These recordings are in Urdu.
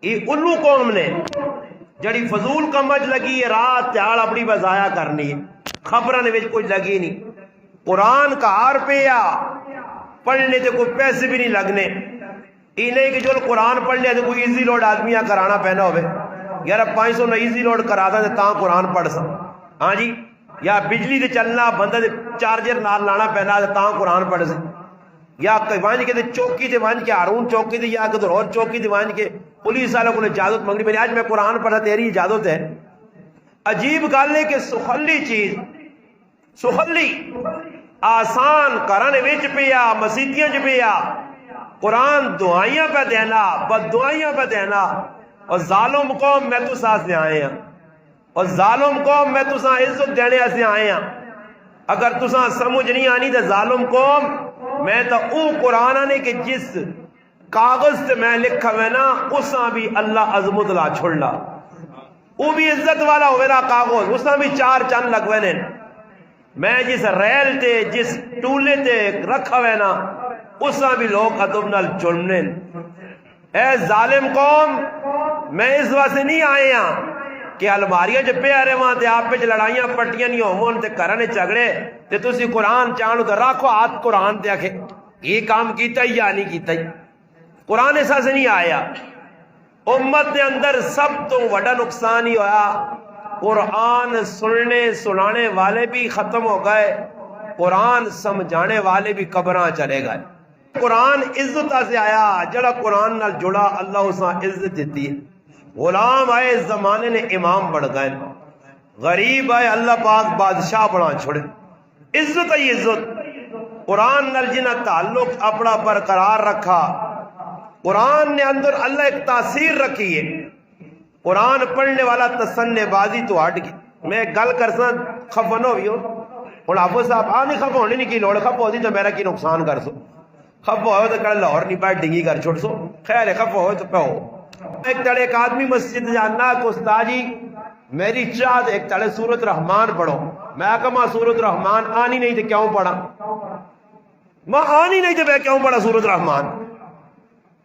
یہ الو قوم نے جڑی فضول کمج لگی ہے، رات تیال اپنی بزایا کرنی ہے، خبروں نے کچھ لگی نہیں۔ قرآن کا روپیہ پڑھنے تے کوئی پیسے بھی نہیں لگنے، یہ نہیں کہ جو قرآن پڑھ لیا تو کوئی ایزی لوڈ آدمی کرانا پینا ہوئے، یار 500 نہ ایزی لوڈ کرا دا تے تاں قرآن پڑھ سا، ہاں جی، یا بجلی تے چلنا بندہ تے چارجر نال لانا پینا تے تاں قرآن پڑھ سا، یا وانج کے چوکی تے وانج کے ہارون چوکی تے یا کدھر اور چوکی تے وانج کے پولیس والوں کو اجازت منگنی پی، آج میں قرآن پڑھا تیری اجازت ہے۔ عجیب گل ہے کہ سخلی چیز، سخلی آسان کرانے وچ پیا، مسیتیاں چ پیا، قرآن دعائیاں پہ دینا، بد دعائیاں پہ دینا، اور ظالم قوم میں تو ساتھ سے آئے ہیں، اور ظالم قوم میں تو ساتھ عزت دینے سے آئے ہیں۔ اگر تو ساتھ سمجھ نہیں آنی تو ظالم قوم میں تو او قرآن آنے کے جس کاغذ سے میں لکھا ہوئے نا اساں بھی اللہ عظمت لا چھوڑلا، او بھی عزت والا ہوئے نا کاغذ، اساں بھی 4 چند لگوے نے، میں جس ریل تے جس ٹولے تے رکھا ہوئے نا اساں بھی لوگ ادب نال چڑھنے۔ اے ظالم قوم میں اس واسطے نہیں آئے ہاں کہ الماریاں جو پہ رہے وہاں تے آپ پہ لڑائیاں پٹیاں نہیں ہون تے کرنے چگڑے تے تسی قرآن چاہنو تے رکھو ہاتھ قرآن تے آکھے یہ کام کیتا ہی یا نہیں کیتا ہی۔ قرآن ایسا سے نہیں آیا، امت کے اندر سب تو بڑا نقصان ہی ہوا، قرآن سننے سنانے والے بھی ختم ہو گئے، قرآن سمجھانے والے بھی قبراں چلے گئے۔ قرآن عزت سے آیا، جڑا قرآن نال جڑا اللہ اساں عزت دیتی ہے۔ غلام آئے اس زمانے نے امام بڑھ گئے، غریب آئے اللہ پاک بادشاہ بنا چھوڑے، عزت ہے عزت۔ قرآن نال جنہ تعلق اپنا برقرار رکھا، قرآن نے اندر اللہ ایک تاثیر رکھی ہے۔ قرآن پڑھنے والا تسنے بازی تو ہٹ گئی۔ میں گل کرسا خفا نہ ہوئی ہو ہوں حافظ صاحب آ نہیں خفا ہونے نہیں کی لوڑ، خفا ہوتی تو میرا کی نقصان کر سو، خفا ہو تو کڑ لاہور نہیں پائے ڈنگی کر چھوڑ سو، خیر ہے خفا ہو تو پہ ہو۔ ایک تڑے ایک آدمی مسجد جاننا کہ استاد جی میری چاہت ایک تڑے سورت رحمان پڑھو، میں کہا سورت رحمان آنی نہیں تو کیوں پڑھا، میں آنی نہیں تو میں کیوں پڑھا سورت رحمان،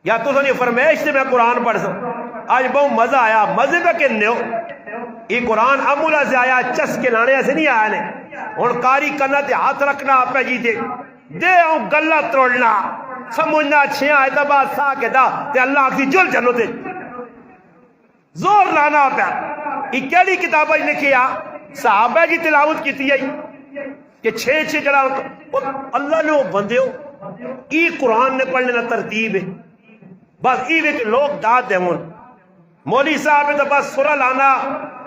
یا تو سنی فرمیش سے میں قرآن پڑھ سکتا۔ آج بہت مزہ آیا، مزے کا کہنے ہو یہ قرآن امولا سے آیا، چس کے لانے سے نہیں آیا نے، اور کاری کرنا تے ہاتھ رکھنا آپ جی دے ہوں گلہ تروڑنا سمجھنا چھیاں اعتبار سا کے دا تے اللہ آکسی جل جنو تے زور لانا پہ۔ یہ کیڑی کتابیں لکھیا صحابہ کی تلاوت کیتی ہے کہ 6 جڑا اللہ نے وہ بندے ہو ای قرآن نے پڑھنے نا ترتیب ہے، بس ای وچ لوگ داد دے ہون، مولوی صاحب تو بس سورہ لانا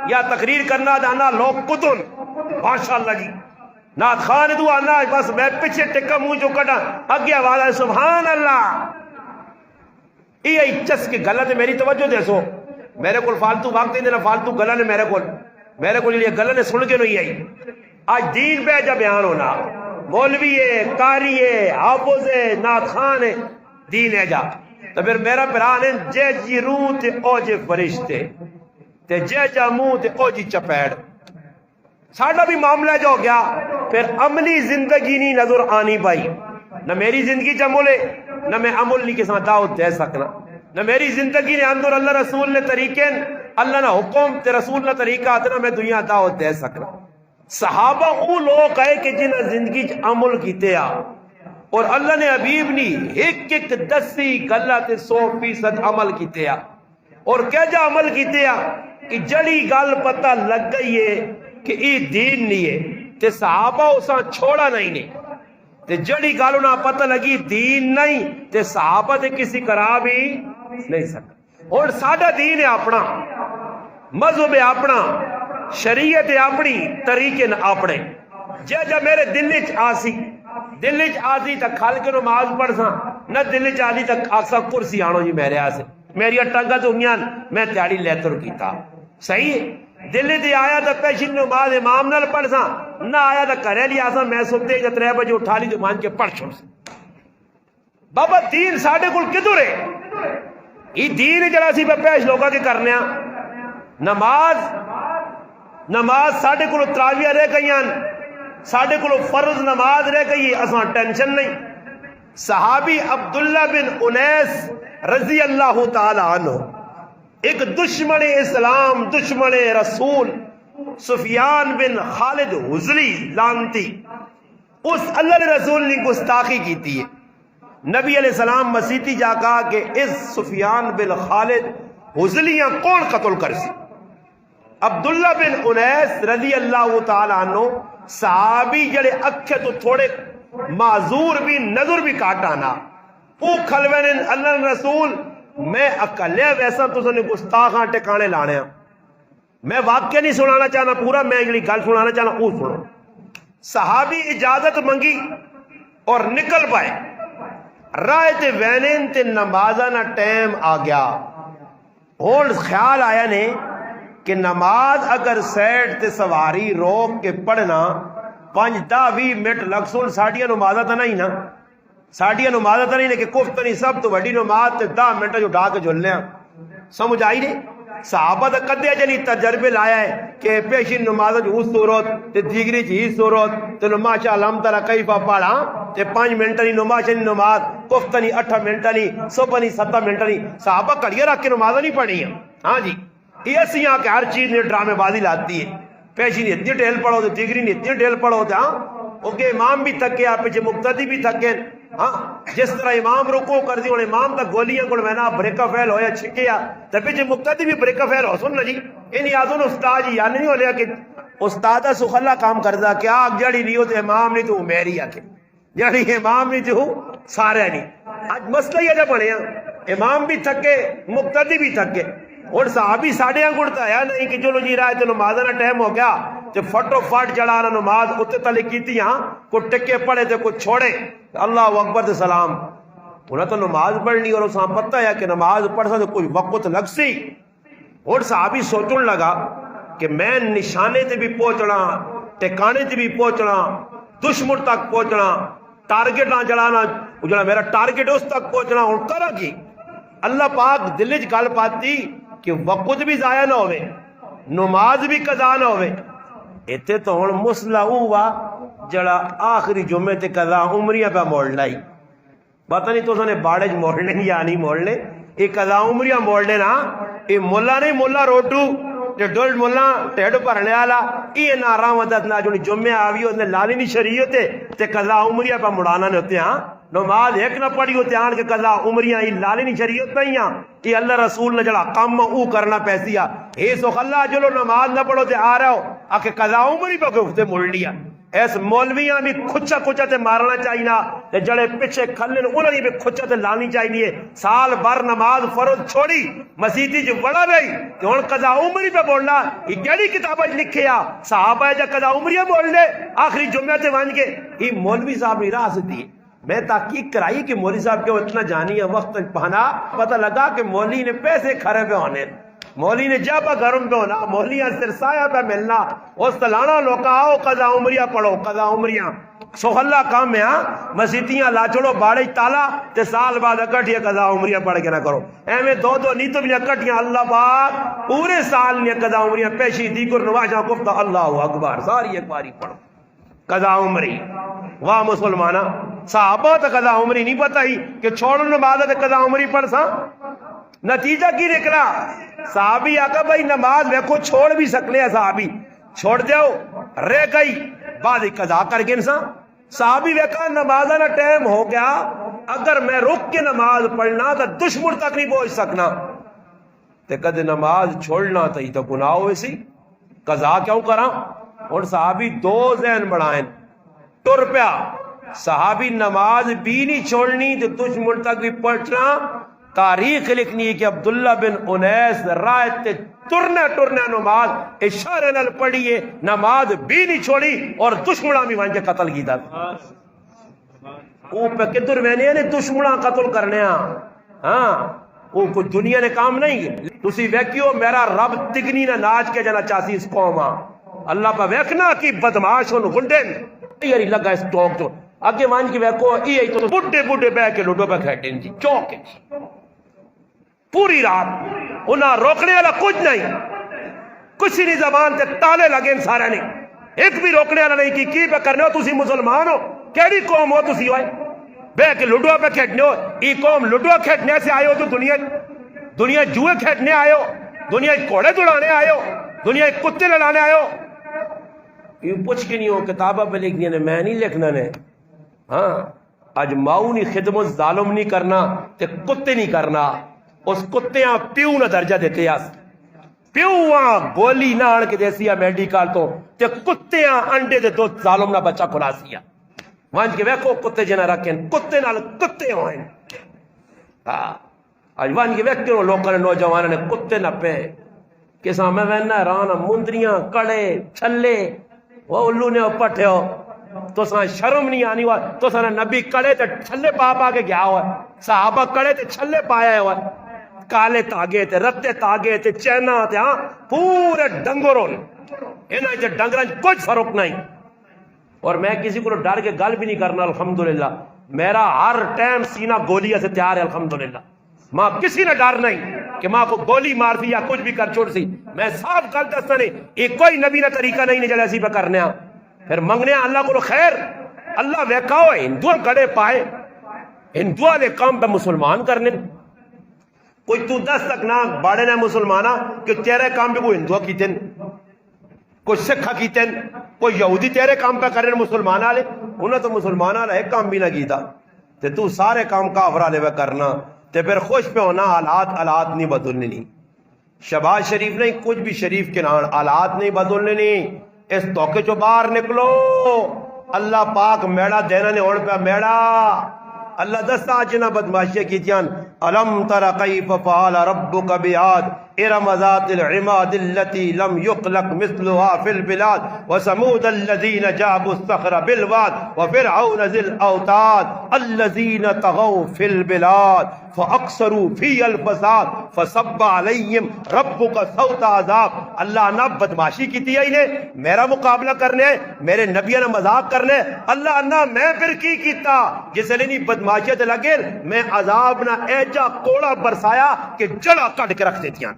یا تقریر کرنا دانا لوگ کتن ماشاءاللہ جی، نات خان دو آنا بس میں پیچھے ٹکا منہ جو کٹا اگے آواز ہے سبحان اللہ۔ یہ چس کے غلط ہے، میری توجہ دے سو، میرے کو فالتو وقت نہیں دینا، فالتو گلا نے میرے کو یہ گلا نے سن کے نہیں آئی۔ آج دین پہ جا بیان ہونا، مولوی ہے، قاری ہے، حافظ ہے، نات خان ہے، دین ہے جا تو پھر میرا پران ہے جے جی روح تے او جے فرشتے تے جے جا منہ تے او جی چپیڑ، ساڑھا بھی معاملہ جو ہو گیا پھر عملی زندگی نہیں نظر آنی پائی، نہ میری زندگی چمولے نہ میں عمل نہیں کے ساتھ دعوت دے سکنا، نہ میری زندگی نے اندر اللہ رسول نے طریقے اللہ نہ حکم تے رسول نہ طریقہ آتے نہ میں دنیا دعوت دے سکنا۔ صحابہ او لوگ آئے کہ جنہ زندگی عمل کیتے آ، اور اللہ نے حبیب نہیں ایک 10 گلہ تے 100% عمل کیتے آ، اور کیا جا عمل کیتے آ کہ جڑی گل پتہ لگ گئی ہے کہ ای دین نہیں ہے تے صحابہ اساں چھوڑا نہیں نے، تے جڑی گل انہاں پتہ لگی دین نہیں تے صحابہ تے کسی کرا بھی نہیں سکتا۔ اور ساڈا دین ہے اپنا، مذہب ہے اپنا، شریعت ہے اپنی، طریقے اپنے، جا میرے دل چ آسی تک کھال کے نماز پڑھ سا، نہ دل چ آسی تک آسا کرسی آنو جی میرے آسے میری ٹنگا تو ہویاں میں تیاری لیتر کیتا، صحیح ہے، دل تے آیا تو پیشن نماز امام نال پڑھ سا، نہ آیا تو کرے لی آسا میں سبتے 3 بجے اٹھا لی تو مان کے پڑھ چھوڑ سا۔ بابا دین ساڑھے کل کدھر ہے؟ یہ دین جڑا سی پیش لوگا کے کرنے نماز ساڑھے کلو تراویہ رہ گئیاں، ساڑھے کلو فرض نماز رہ گئی، اساں ٹینشن نہیں۔ صحابی عبداللہ بن انیس رضی اللہ تعالی عنہ ایک دشمن اسلام دشمن رسول سفیان بن خالد حزلی لانتی اس اللہ کے رسول نے گستاخی کی تھی. نبی علیہ السلام مسیتی جا کہا کہ اس سفیان بن خالد حزلیاں کون قتل کر سی؟ عبداللہ بن انیس رضی اللہ تعالی عنہ صحابی جڑے اکھے تو تھوڑے معذور بھی نظر بھی کاٹانا او کھلوے نے اللہ رسول میں اکلے ویسا تو نے گستاخاں ٹکانے لانے. میں واقعہ نہیں سنانا چاہنا پورا، میں جڑی گل سنانا چاہنا وہ سنو. صحابی اجازت منگی اور نکل پائے. رائے تے وینین تے نمازہ نہ ٹائم آ گیا. اور خیال آیا نے کہ نماز اگر سیٹ تے سواری روک کے پڑھنا 5-10-20 منٹ لگ سن ساڑیاں نمازہ تا نہیں نا، ساڑیاں نمازہ تا نہیں کہ کفت نہیں سب تو وڈی نماز تے 10 منٹ جو ڈھا کے جھول لیا. سمجھ آئی نہیں؟ صحابہ دا قدیا جنی تجربے لایا ہے کہ پیشین نماز جو اس صورت تے دیگری چیز صورت تے ماشاء اللہ تعالیٰ کیفا پڑھا تے 5 منٹ نہیں نماز نہیں نماز کفت نہیں 8 منٹ نہیں صبح نہیں 7 منٹ نہیں. صحابہ کڑیے رکھ کے نمازہ نہیں پڑھی ہیں. ہاں جی یہ اسی یہاں کہ ہر چیز نے ڈرامے بازی لاتی ہے. پیشین اتنی ڈھیل پڑھو تے دیگری نے اتنی ڈھیل پڑھو تے ہاں اوکے امام بھی تھکے آپ پیچھے مقتدی بھی تھکے. ہاں جس طرح امام رکو کر دی امام تا گولیاں کو میں بریکا فیل ہویا چھکیا تے پیچھے مقتدی بھی بریکا فیل ہو سن جی. ان یادوں استاد یا نہیں ہو لیا کہ استاد سخلا کام کردا کیا جڑی نہیں ہوتے امام نہیں تو میری آکے جڑی امام نہیں تو سارے نہیں. آج مسئلہ یہ بنیا امام بھی تھکے مقتدی بھی تھکے. اور صحابی ساڑھے گڑتا ہے نہیں کہ چلو جی رائے تو نماز نہ ٹائم ہو گیا تے فٹو فٹ جڑانا نماز اتنے تلے کیتی ہاں کو ٹکے پڑے تے کو چھوڑے اللہ اکبر تے سلام. انہیں تو نماز پڑھنی اور اساں پتہ ہے کہ نماز پڑھ سا تو کوئی وقت لگ سی. اور صحابی سوچن لگا کہ میں نشانے تے بھی پہنچنا ٹکانے تے بھی پہنچنا دشمن تک پہنچنا ٹارگٹ نہ جڑانا جڑا میرا ٹارگٹ اس تک پہنچنا ہوں کرا کی. اللہ پاک دل چ گل پاتی کہ وقت بھی ضائع نہ ہوئے نماز بھی قضا نہ ہوئے. ایتھے تو ہن مسئلہ ہوا جڑا آخری جمعے تے قضا عمریاں پہ موڑ لائی. پتہ نہیں تو نے باڑے موڑنے یا نہیں موڑنے. یہ قضا عمریاں موڑنے نا یہ مولا نہیں مولا روٹو تے ڈول مولا ٹیڈ بھرنے والا یہ نارا مدد نہ جو جمعے آوی اس نے لانی نہیں شریعت تے قضا عمریاں پہ مڑانا نے ہوتے. ہاں نماز ایک نہ پڑھی ہوتے آن کے قضا عمریاں ہی لالی نہیں شریعت نہیں ہاں کہ اللہ رسول نے جڑا کام او کرنا پیسیا اے سو اللہ جلو نماز نہ پڑھو تے آ رہا ہو آ کے قضا عمری پہ گفتے مڑ لیا. ایس مولویاں بھی کھچا کھچا تے مارنا چاہیے تے جڑے پیچھے کھلن انہوں نے بھی کھچا تے لانی چاہیے. سال بھر نماز فرض چھوڑی مسیتی جو بڑا رہی کہ ہن قضا عمری پہ بولنا یہ کیڑی کتاب وچ لکھیا صحابہ جا قضا عمریاں بول لے آخری جمعے تے ون کے. یہ مولوی صاحب نے راہ دی میں تحقیق کرائی کہ مولوی صاحب کیوں اتنا جانی ہے وقت پہنا. پتہ لگا کہ مولوی نے پیسے کھڑے پہ ہونے مولوی نے جا پا گرم پہ ہونا مولوی سرسایہ پہ ملنا اس تلانا لوکا آؤ قضا عمریہ پڑھو قضا عمریہ سخلا کام میں. ہاں مسیتیاں لا چھوڑو باڑے تالا تے سال بعد اکٹھیا قضا عمریہ پڑھ کے نہ کرو ایویں دو نیتوں بھی اکٹھیاں اللہ پاک پورے سال نے قضا عمریہ پیشی دیگر نواشاں گفتہ اللہ اکبر ساری ایک باری پڑھو قضا عمری. واہ مسلمانہ صحابہ تو قضا عمری نہیں پتہ ہی کہ چھوڑو نماز تے قضا عمری پڑھ سا. نتیجہ کی نکلا صحابی آقا بھائی نماز دیکھو چھوڑ بھی سکنے ہیں صحابی چھوڑ دیو رہ گئی بعد قضا کر گئے انسان. صحابی ویکھا نماز نہ ٹائم ہو گیا اگر میں رک کے نماز پڑھنا تو دشمن تک نہیں پہنچ سکنا تے کدے نماز چھوڑنا تو ہی تو گناہ ہوئے سی قضا کیوں کرا. اور صحابی دو ذہن بڑھائیں ٹر پیا. صحابی نماز بھی نہیں چھوڑنی تو دشمن تک بھی پہنچنا. تاریخ لکھنی ہے کہ عبداللہ بن انیس رائت تے ٹرنے نماز اشارے نال پڑھیے نماز بھی نہیں چھوڑی اور دشمنہ بھی وہاں کے قتل کی تھا. وہ پہ کدھر میں نے دشمنہ قتل کرنے ہاں وہ کوئی دنیا نے کام نہیں. تسی ویکھیو میرا رب تگنی نہ ناچ کے جنا چاسی اس قوم اللہ پہ ویکھنا کی بدماش ہون گنڈے یاری لگا اس ٹوک تو اگے وان کی ویکھو یہ تو بڈھے بہ کے لوڈو پہ کھیٹیں جی چوک پوری رات انہاں روکنے والا کچھ نہیں کچھ نہیں زبان تے تالے لگے سارے نے ایک بھی روکنے والا نہیں کی پہ کرنے ہو تسی مسلمان ہو کیڑی قوم ہو تسی ہوئے بہ کے لوڈو پہ کھیٹنے ہو یہ قوم لوڈو کھیٹنے سے آئے ہو تو دنیا دنیا جوئے کھیلنے آئے ہو، دنیا گھوڑے دوڑانے آئے ہو، دنیا کتے لڑانے آئے ہو؟ کیوں پوچھ کے نہیں ہو کتابہ پہ لکھ دیا نے، میں نہیں لکھنا نے. ہاں اج ماؤ نہیں خدمت ظالم نہیں کرنا تے کتے نہیں کرنا. اس کتےاں پیو نہ درجہ دیتے آس، پیواں گولی نہ آن کے دیسی میڈیکل تو تے کتےاں انڈے دے دو ظالم نہ بچہ کھلاسیا وانج کے ویکھو کتے جنا رکھیں کتے نال کتے ہوئیں. ہاں اج وانج کے ویکھو لوکاں نے نوجواناں نے کتے نہ پے کساں میں وینا حیران مندریاں کڑے چھلے وہ الو نے پٹھے ہو تو ساں شرم نہیں آنی ہوا تو ساں نبی کڑے تے چھلے پا کے گیا ہوا، صحابہ کڑے تے چھلے پایا ہوا، کالے تاگے تے رتے تاگے تے چینا تے ہاں پورے ڈنگروں انہاں تے ڈنگراں کچھ فرق نہیں. اور میں کسی کو ڈر کے گل بھی نہیں کرنا الحمدللہ، میرا ہر ٹائم سینہ گولیاں سے تیار ہے الحمدللہ. ماں کسی نے ڈر نہیں کہ ماں کو گولی مار سی یا کچھ بھی کر چھوڑ سی. میں صاف گل دستا نہیں یہ کوئی نبی نہ طریقہ نہیں جڑا اسی پہ کرنے پھر منگنے اللہ کو خیر. اللہ ویکھاؤ ہندو گڑے پائے ہندو دے کام پہ مسلمان کرنے کوئی تو دس تک نہ باڑے نہ مسلمانہ کہ تیرے کام پہ کوئی ہندو کیتے کوئی سکھا کیتے کوئی یہودی تیرے کام پہ کرنے مسلمان والے انہیں تو مسلمان والا ایک کام بھی نہ کیتا تے تو سارے کام کافر والے پہ کرنا تے پھر خوش پہ ہونا. حالات نہیں بدلنے نہیں. شہباز شریف نہیں کچھ بھی شریف کے نام حالات نہیں بدلنے نہیں. اس توقع چو باہر نکلو. اللہ پاک میڑا دینا نے اوڑ پہ میڑا. اللہ دستا جنا بدماشیاں کیتیاں الم تر کیف فعل ربک بعاد ارم ذات العماد التي لم يخلق مثلها في البلاد وثمود الذين جابوا الصخر بالواد وفرعون ذي الاوتاد الذين طغوا في البلاد فاكثروا فيها الفساد فصب عليهم ربك صوت عذاب. اللہ نہ بدماشی کی ہے انہیں میرا مقابلہ کرنے میرے نبیوں نے مذاق کرنے. اللہ نہ میں پھر کی کیتا جس نے نہیں بدماشیت لگے میں عذاب نہ ایجا کوڑا برسایا کہ جڑا کٹ کے رکھ دیتیاں.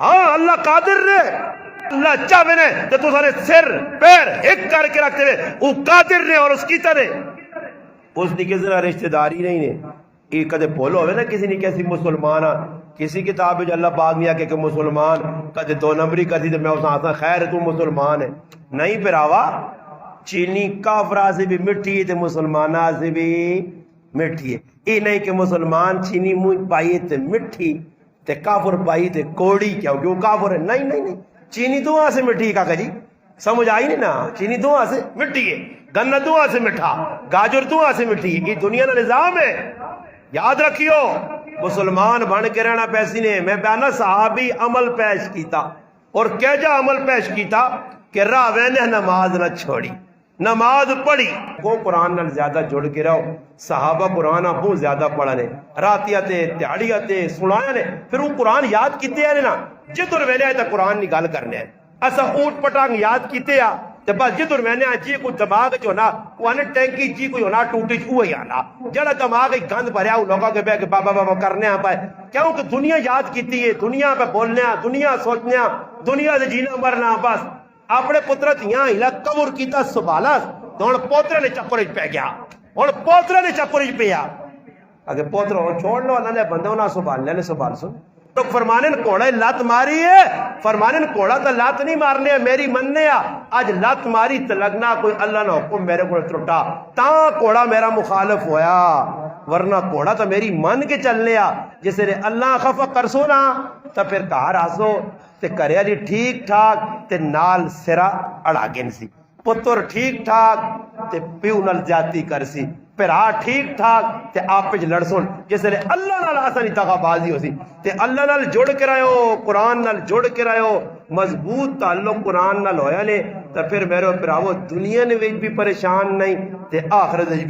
ہاں اللہ قادر نے اللہ چاہے نے تو تو سارے سر پیر ایک کر کے رکھتے ہوئے وہ قادر نے اور اس کی طرح اس نے کسی نے رشتہ داری نہیں نے. یہ کدے بولو ہوئے نا کسی نے کیسی مسلمان کسی کتاب جو اللہ پاک نے کہ مسلمان کدے دو نمبری کدی تو میں اس آتا خیر تو مسلمان ہے نہیں پھراوا. چینی کافرہ سے بھی مٹھی ہے تو مسلمانہ سے بھی مٹھی ہے. یہ نہیں کہ مسلمان چینی منہ پائی تے مٹھی تے کافر پائی تے کوڑی کیا کیوں کافر ہے. نہیں نہیں نہیں چینی دعا سے مٹھی کا جی سمجھ آئی نہیں نا. چینی دعا سے مٹھی ہے گنا دعا سے مٹھا گاجر دعا سے مٹھی ہے. یہ دنیا کا نظام ہے یاد رکھیو. مسلمان بن کے رہنا پیسی نے میں بیانا صحابی عمل پیش کیتا اور کیجا عمل پیش کیتا کہ راہ وینے نماز نہ چھوڑی نماز پڑھی کو قرآن نال زیادہ جڑ کے رہو. صحابہ قرآن بہت زیادہ پڑھنے راتیاں تے تہاڑیاں تے سنایا نے پھر وہ قرآن یاد کیتے ہیں نا جدھر ویلے آئے تا قرآن نہیں گل کرنے ہیں اسا اوٹ پٹانگ یاد کیتے ہیں تے بس جدھر ویلے آئے جی کوئی دماغ جو نا کوئی ٹینکی جی کوئی ہونا ٹوٹی ہوئی آنا جڑا دماغ گند بھریا وہ لوگوں کے بے کہ بابا بابا کرنے ہیں پائے کیوں کہ دنیا یاد کیتی ہے دنیا پہ بولنے ہیں دنیا سوچنے ہیں دنیا سے جینا مرنا بس. اپنے پترت یہاں ہلا کور کیتا سبالا تو ہن پوترے نے چکر پہ گیا ہن پوترے نے چکر پیا اگر پوترا چھوڑ لو اللہ نے بندہ نہ سنبھال لے سنبھال سن تو فرمانے کوڑے لات ماری ہے فرمانے کوڑا تو لات نہیں مارنے میری مننے آج لات ماری تو لگنا کوئی اللہ نہ حکم میرے کو ٹوٹا تا کوڑا میرا مخالف ہویا ورنہ کوڑا تو میری من کے چلنے جس نے اللہ خفا کرسو نا تو پھر کہا راسو تے کرے علی ٹھیک ٹھاک تے نال سرا اڑا گن سی پتر ٹھیک ٹھاک تے پیو نال جاتی کر سی پھر ٹھیک ٹھاک تے آپ پہ لڑسون جس نے اللہ نال آسانی تاغا بازی ہو سی تے اللہ نال جوڑ کے رہے ہو قرآن نال جوڑ کے رہے ہو مضبوط تعلق قرآن نال ہویا نے تو پھر میرے پراو دنیا نے بھی پریشان نہیں تے آخرت